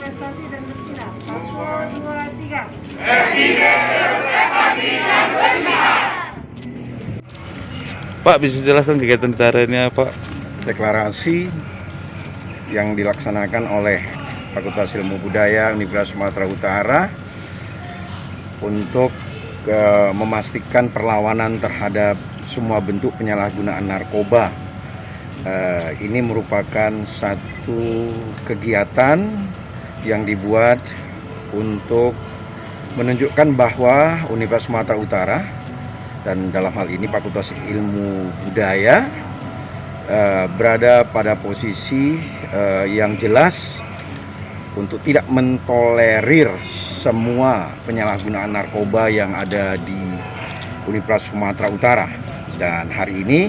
berprestasi dan bersinar. 1, 2, 3. Pak, bisa jelaskan kegiatan hari ini Pak? Deklarasi yang dilaksanakan oleh Fakultas Ilmu Budaya Universitas Sumatera Utara untuk memastikan perlawanan terhadap semua bentuk penyalahgunaan narkoba. Ini merupakan satu kegiatan yang dibuat untuk menunjukkan bahwa Universitas Sumatera Utara dan dalam hal ini Fakultas Ilmu Budaya berada pada posisi yang jelas untuk tidak mentolerir semua penyalahgunaan narkoba yang ada di Universitas Sumatera Utara. Dan hari ini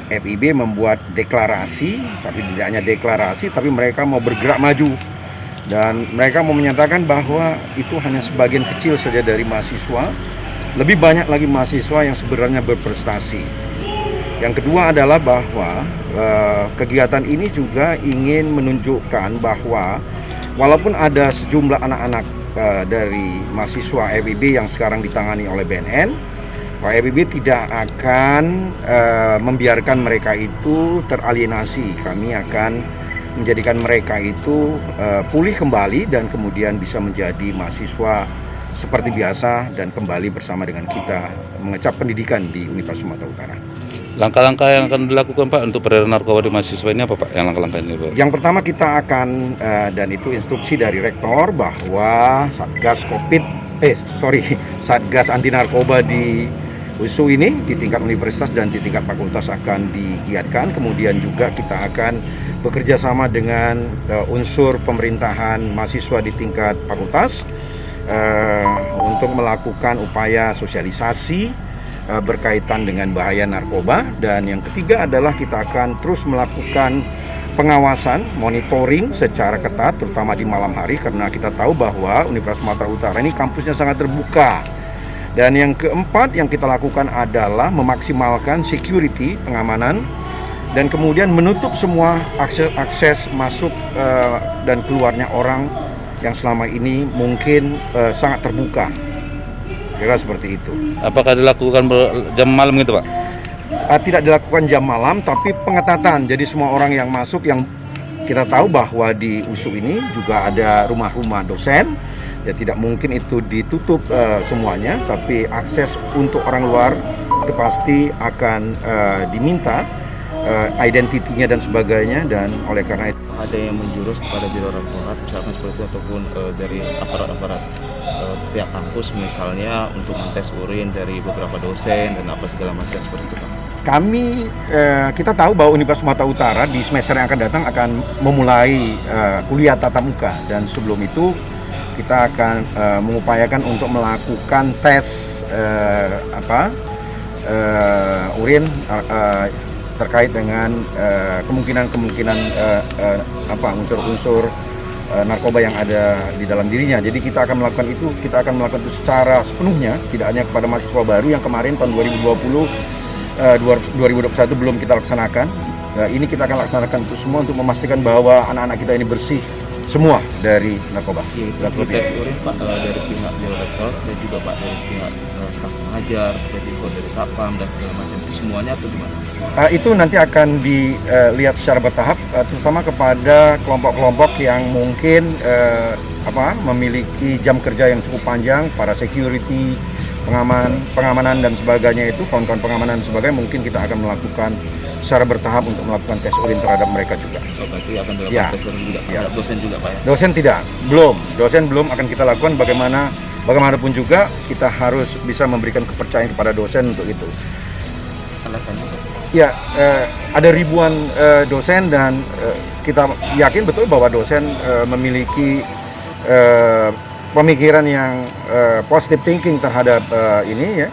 FIB membuat deklarasi, tapi tidak hanya deklarasi, tapi mereka mau bergerak maju. Dan mereka mau menyatakan bahwa itu hanya sebagian kecil saja dari mahasiswa. Lebih banyak lagi mahasiswa yang sebenarnya berprestasi. Yang kedua adalah bahwa kegiatan ini juga ingin menunjukkan bahwa walaupun ada sejumlah anak-anak dari mahasiswa FIB yang sekarang ditangani oleh BNN, FIB tidak akan membiarkan mereka itu teralienasi. Kami akan menjadikan mereka itu pulih kembali dan kemudian bisa menjadi mahasiswa seperti biasa dan kembali bersama dengan kita mengecap pendidikan di Universitas Sumatera Utara. Langkah-langkah yang akan dilakukan Pak untuk peredaran narkoba di mahasiswa ini apa Pak? Yang langkah-langkah ini Pak? Yang pertama kita akan dan itu instruksi dari rektor bahwa Satgas anti narkoba di USU ini di tingkat universitas dan di tingkat fakultas akan digiatkan. Kemudian juga kita akan bekerja sama dengan unsur pemerintahan mahasiswa di tingkat fakultas untuk melakukan upaya sosialisasi berkaitan dengan bahaya narkoba. Dan yang ketiga adalah kita akan terus melakukan pengawasan, monitoring secara ketat terutama di malam hari, karena kita tahu bahwa Universitas Sumatera Utara ini kampusnya sangat terbuka. Dan yang keempat yang kita lakukan adalah memaksimalkan security, pengamanan, dan kemudian menutup semua akses masuk dan keluarnya orang yang selama ini mungkin sangat terbuka. Kira seperti itu. Apakah dilakukan jam malam gitu Pak? Tidak dilakukan jam malam, tapi pengetatan. Jadi semua orang yang masuk, yang kita tahu bahwa di USU ini juga ada rumah-rumah dosen. Ya tidak mungkin itu ditutup semuanya, tapi akses untuk orang luar itu pasti akan diminta identitinya dan sebagainya. Dan oleh karena itu ada yang menjurus kepada biro rektorat misalkan seperti itu, ataupun dari aparat-aparat pihak kampus misalnya untuk mentes urin dari beberapa dosen dan apa segala macam seperti itu Pak. kami kita tahu bahwa Universitas Sumatera Utara di semester yang akan datang akan memulai kuliah tatap muka, dan sebelum itu kita akan mengupayakan untuk melakukan tes urin terkait dengan kemungkinan unsur-unsur narkoba yang ada di dalam dirinya. Jadi kita akan melakukan itu secara sepenuhnya, tidak hanya kepada mahasiswa baru yang kemarin tahun 2021 belum kita laksanakan. Ini kita akan laksanakan untuk semua, untuk memastikan bahwa anak-anak kita ini bersih semua dari narkoba. Tes urin Pak dari pihak biro rektor dan juga Pak dari pihak staf pengajar, dari Satpam dan segala macam, itu semuanya atau gimana? Itu nanti akan dilihat secara bertahap, terutama kepada kelompok-kelompok yang mungkin memiliki jam kerja yang cukup panjang, para security, pengamanan dan sebagainya. Itu kawan-kawan pengamanan dan sebagainya mungkin kita akan melakukan secara bertahap untuk melakukan tes urin terhadap mereka juga. Berarti akan dilakukan tes urin juga terhadap dosen juga Pak ya? Dosen tidak, dosen belum akan kita lakukan. Bagaimanapun juga kita harus bisa memberikan kepercayaan kepada dosen untuk itu. Alasannya Pak? Ya, ada ribuan dosen dan kita yakin betul bahwa dosen memiliki pemikiran yang positive thinking terhadap ini ya.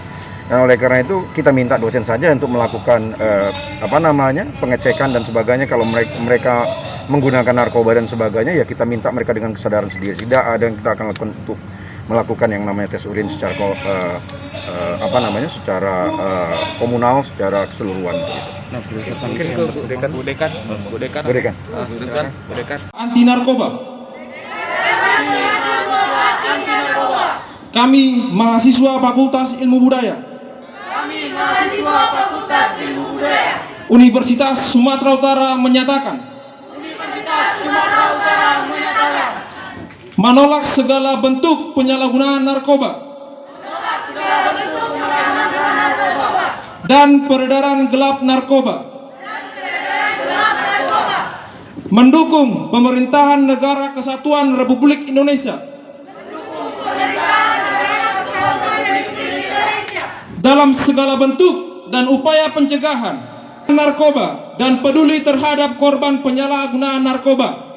Dan oleh karena itu kita minta dosen saja untuk melakukan pengecekan dan sebagainya. Kalau mereka menggunakan narkoba dan sebagainya, ya kita minta mereka dengan kesadaran sendiri. Tidak ada yang kita akan lakukan untuk melakukan yang namanya tes urin secara secara komunal, secara keseluruhan begitu. Nah, berdasarkan Bu Dekan. Anti narkoba. anti narkoba. Kami mahasiswa Fakultas Ilmu Budaya Kami mahasiswa Fakultas Ilmu Budaya Universitas Sumatera Utara menyatakan Universitas Sumatera Utara menyatakan menolak segala bentuk penyalahgunaan narkoba segala bentuk penyalahgunaan narkoba dan peredaran gelap narkoba, mendukung pemerintahan Negara Kesatuan Republik Indonesia dalam segala bentuk dan upaya pencegahan narkoba dan peduli terhadap korban penyalahgunaan narkoba.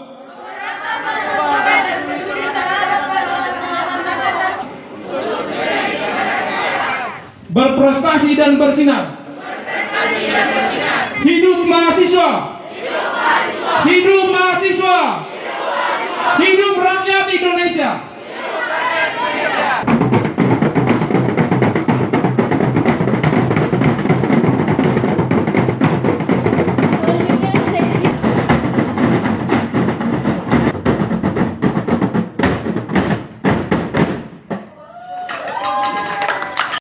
Berprestasi dan bersinar. Hidup mahasiswa. Hidup mahasiswa.